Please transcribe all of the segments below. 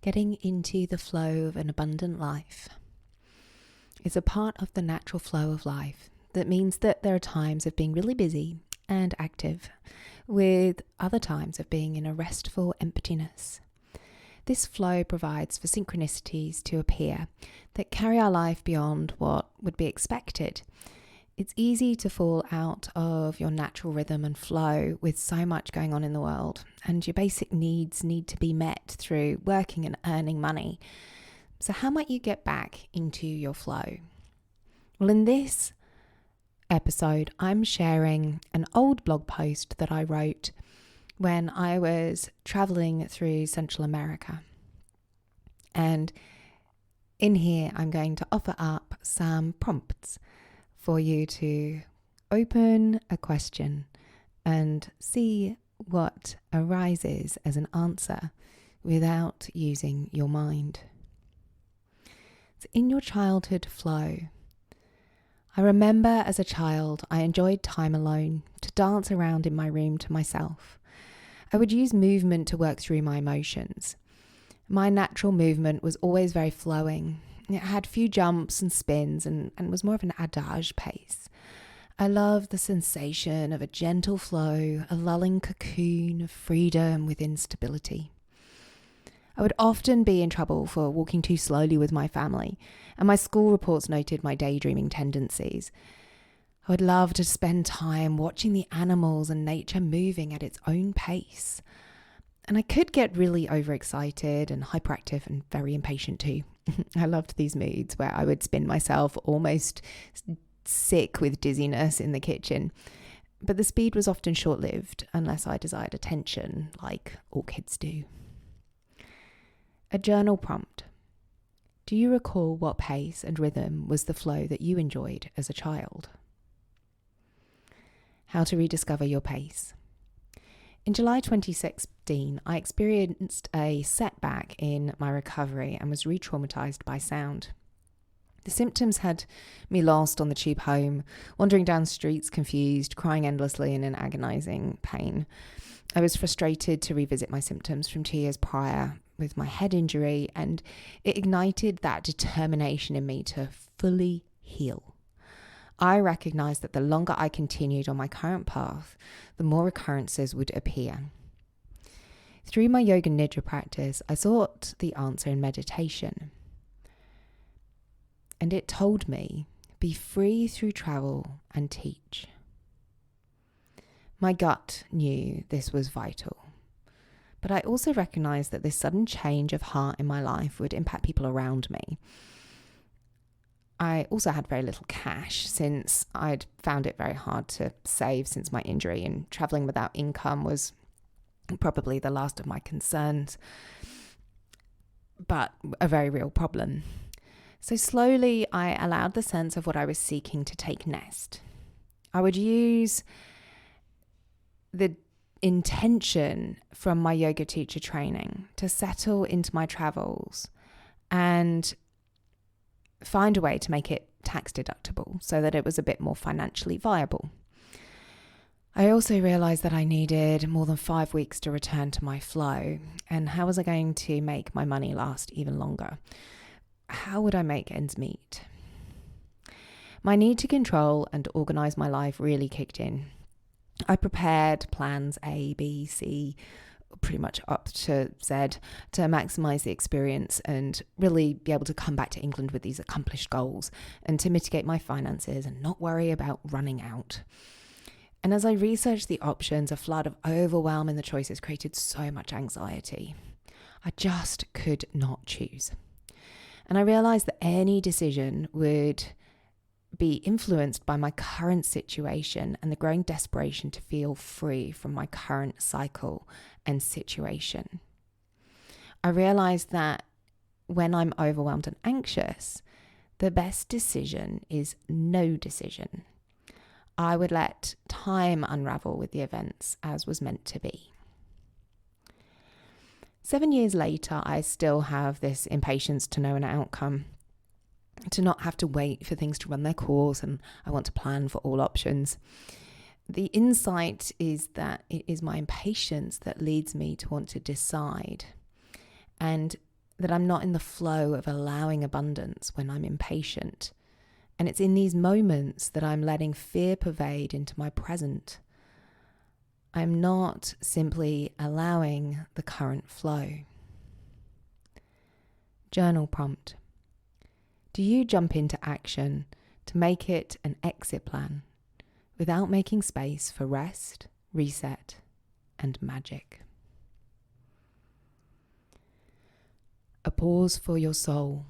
Getting into the flow of an abundant life is a part of the natural flow of life. That means that there are times of being really busy and active, with other times of being in a restful emptiness. This flow provides for synchronicities to appear that carry our life beyond what would be expected. It's easy to fall out of your natural rhythm and flow with so much going on in the world, and your basic needs need to be met through working and earning money. So how might you get back into your flow? Well, in this episode, I'm sharing an old blog post that I wrote when I was traveling through Central America. And in here, I'm going to offer up some prompts for you to open a question and see what arises as an answer without using your mind. So in your childhood flow, I remember as a child, I enjoyed time alone, to dance around in my room to myself. I would use movement to work through my emotions. My natural movement was always very flowing. It had few jumps and spins and was more of an adage pace. I loved the sensation of a gentle flow, a lulling cocoon of freedom within stability. I would often be in trouble for walking too slowly with my family, and my school reports noted my daydreaming tendencies. I would love to spend time watching the animals and nature moving at its own pace. And I could get really overexcited and hyperactive and very impatient too. I loved these moods where I would spin myself almost sick with dizziness in the kitchen. But the speed was often short-lived unless I desired attention, like all kids do. A journal prompt. Do you recall what pace and rhythm was the flow that you enjoyed as a child? How to rediscover your pace. In July 2016, I experienced a setback in my recovery and was re-traumatized by sound. The symptoms had me lost on the tube home, wandering down streets confused, crying endlessly and in agonizing pain. I was frustrated to revisit my symptoms from 2 years prior with my head injury, and it ignited that determination in me to fully heal. I recognized that the longer I continued on my current path, the more recurrences would appear. Through my yoga Nidra practice, I sought the answer in meditation. And it told me, be free through travel and teach. My gut knew this was vital. But I also recognized that this sudden change of heart in my life would impact people around me. I also had very little cash since I'd found it very hard to save since my injury, and traveling without income was probably the last of my concerns, but a very real problem. So slowly I allowed the sense of what I was seeking to take nest. I would use the intention from my yoga teacher training to settle into my travels and find a way to make it tax deductible so that it was a bit more financially viable. I also realized that I needed more than 5 weeks to return to my flow. And how was I going to make my money last even longer? How would I make ends meet? My need to control and organize my life really kicked in. I prepared plans A, B, C, pretty much up to Z to maximize the experience and really be able to come back to England with these accomplished goals and to mitigate my finances and not worry about running out. And as I researched the options, a flood of overwhelm in the choices created so much anxiety. I just could not choose. And I realized that any decision would be influenced by my current situation and the growing desperation to feel free from my current cycle and situation. I realized that when I'm overwhelmed and anxious, the best decision is no decision. I would let time unravel with the events as was meant to be. 7 years later, I still have this impatience to know an outcome, to not have to wait for things to run their course, and I want to plan for all options. The insight is that it is my impatience that leads me to want to decide. And that I'm not in the flow of allowing abundance when I'm impatient. And it's in these moments that I'm letting fear pervade into my present. I'm not simply allowing the current flow. Journal prompt. Do you jump into action to make it an exit plan without making space for rest, reset, and magic? A pause for your soul.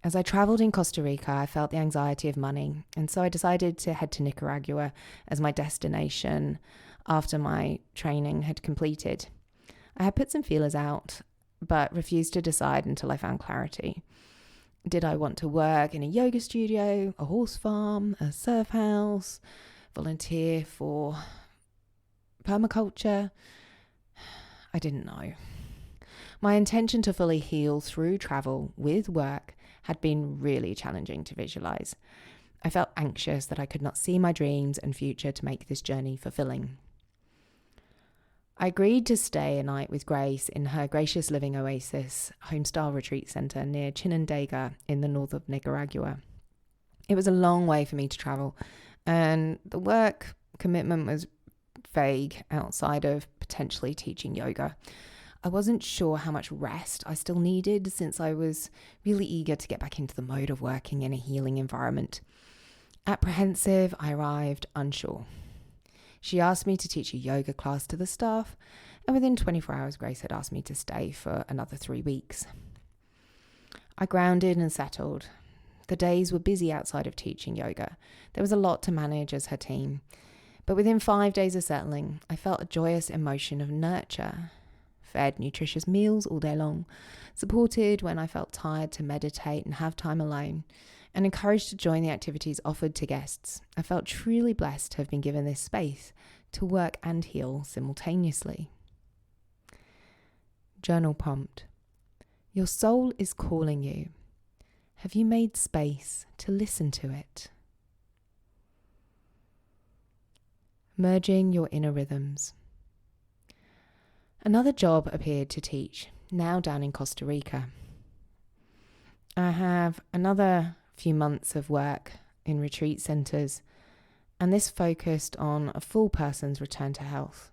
As I traveled in Costa Rica, I felt the anxiety of money, and so I decided to head to Nicaragua as my destination after my training had completed. I had put some feelers out, but refused to decide until I found clarity. Did I want to work in a yoga studio, a horse farm, a surf house, volunteer for permaculture? I didn't know. My intention to fully heal through travel with work had been really challenging to visualize. I felt anxious that I could not see my dreams and future to make this journey fulfilling. I agreed to stay a night with Grace in her Gracious Living Oasis homestyle retreat center near Chinandega in the north of Nicaragua. It was a long way for me to travel, and the work commitment was vague outside of potentially teaching yoga. I wasn't sure how much rest I still needed since I was really eager to get back into the mode of working in a healing environment. Apprehensive, I arrived unsure. She asked me to teach a yoga class to the staff, and within 24 hours, Grace had asked me to stay for another 3 weeks. I grounded and settled. The days were busy outside of teaching yoga. There was a lot to manage as her team. But within 5 days of settling, I felt a joyous emotion of nurture. Fed nutritious meals all day long, supported when I felt tired to meditate and have time alone, and encouraged to join the activities offered to guests. I felt truly blessed to have been given this space to work and heal simultaneously. Journal prompt. Your soul is calling you. Have you made space to listen to it? Merging your inner rhythms. Another job appeared to teach, now down in Costa Rica. I have another few months of work in retreat centres, and this focused on a full person's return to health.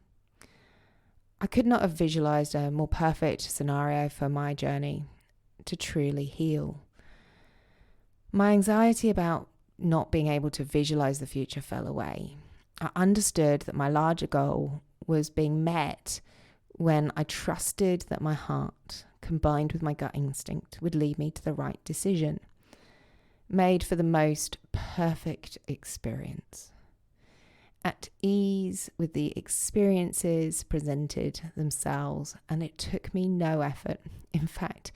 I could not have visualised a more perfect scenario for my journey to truly heal. My anxiety about not being able to visualise the future fell away. I understood that my larger goal was being met when I trusted that my heart, combined with my gut instinct, would lead me to the right decision, made for the most perfect experience. At ease with the experiences presented themselves, and it took me no effort. In fact,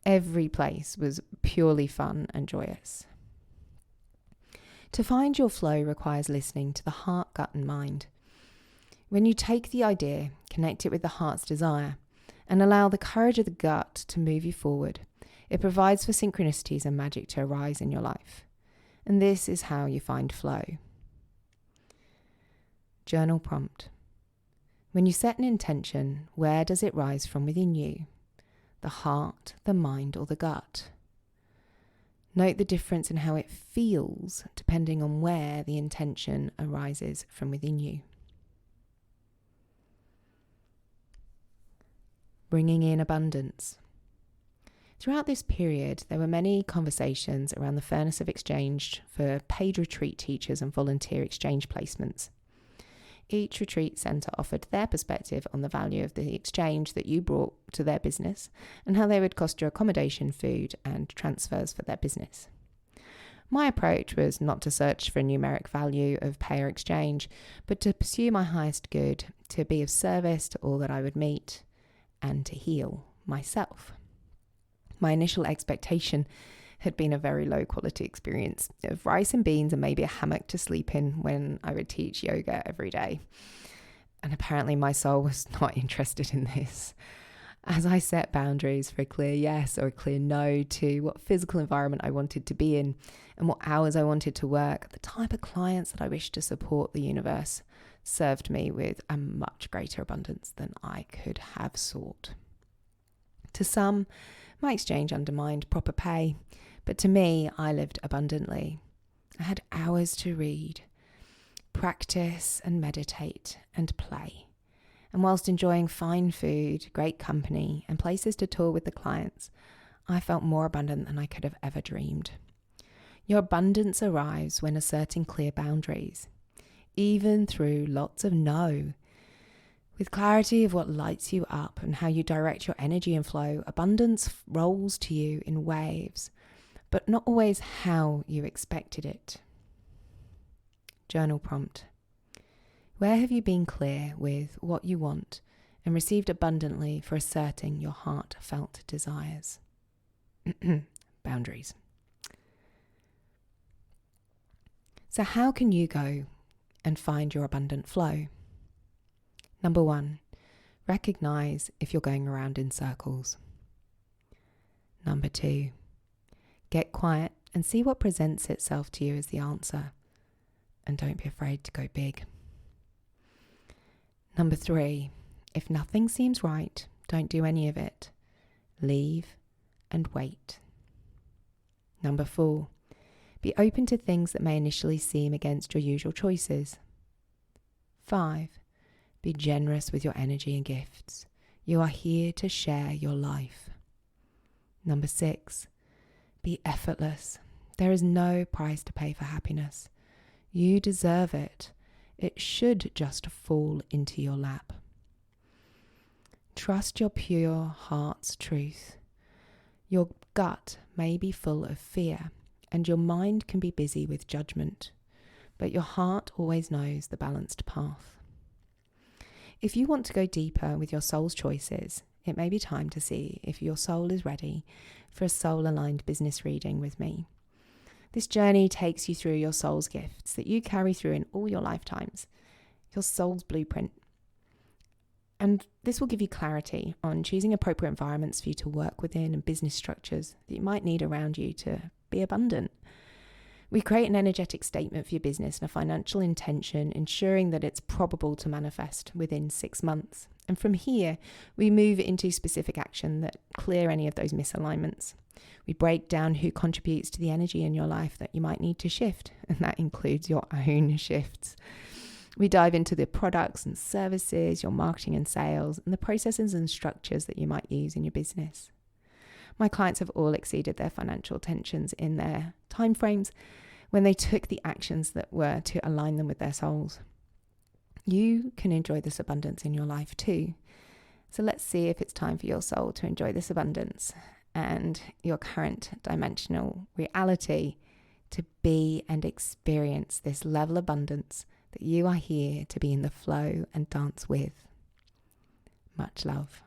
every place was purely fun and joyous. To find your flow requires listening to the heart, gut, and mind. When you take the idea, connect it with the heart's desire, and allow the courage of the gut to move you forward, it provides for synchronicities and magic to arise in your life. And this is how you find flow. Journal prompt. When you set an intention, where does it rise from within you? The heart, the mind, or the gut? Note the difference in how it feels depending on where the intention arises from within you. Bringing in abundance. Throughout this period, there were many conversations around the fairness of exchange for paid retreat teachers and volunteer exchange placements. Each retreat centre offered their perspective on the value of the exchange that you brought to their business and how they would cost you accommodation, food, and transfers for their business. My approach was not to search for a numeric value of pay or exchange, but to pursue my highest good, to be of service to all that I would meet, and to heal myself. My initial expectation had been a very low quality experience of rice and beans and maybe a hammock to sleep in when I would teach yoga every day. And apparently my soul was not interested in this. As I set boundaries for a clear yes or a clear no to what physical environment I wanted to be in and what hours I wanted to work, the type of clients that I wished to support, the universe served me with a much greater abundance than I could have sought. To some, My exchange undermined proper pay, but to me, I lived abundantly. I had hours to read, practice and meditate and play. And whilst enjoying fine food, great company, and places to tour with the clients, I felt more abundant than I could have ever dreamed. Your abundance arrives when asserting clear boundaries, even through lots of no. With clarity of what lights you up and how you direct your energy and flow, abundance rolls to you in waves, but not always how you expected it. Journal prompt. Where have you been clear with what you want and received abundantly for asserting your heartfelt desires? Boundaries. So how can you go and find your abundant flow? Number 1, recognize if you're going around in circles. Number 2, get quiet and see what presents itself to you as the answer. And don't be afraid to go big. Number 3, if nothing seems right, don't do any of it. Leave and wait. Number 4, be open to things that may initially seem against your usual choices. 5, be generous with your energy and gifts. You are here to share your life. Number 6, be effortless. There is no price to pay for happiness. You deserve it. It should just fall into your lap. Trust your pure heart's truth. Your gut may be full of fear, and your mind can be busy with judgment, but your heart always knows the balanced path. If you want to go deeper with your soul's choices, it may be time to see if your soul is ready for a soul-aligned business reading with me. This journey takes you through your soul's gifts that you carry through in all your lifetimes, your soul's blueprint. And this will give you clarity on choosing appropriate environments for you to work within and business structures that you might need around you to be abundant. We create an energetic statement for your business and a financial intention, ensuring that it's probable to manifest within 6 months. And from here, we move into specific action that clear any of those misalignments. We break down who contributes to the energy in your life that you might need to shift, and that includes your own shifts. We dive into the products and services, your marketing and sales, and the processes and structures that you might use in your business. My clients have all exceeded their financial tensions in their timeframes when they took the actions that were to align them with their souls. You can enjoy this abundance in your life too. So let's see if it's time for your soul to enjoy this abundance and your current dimensional reality to be and experience this level of abundance that you are here to be in the flow and dance with. Much love.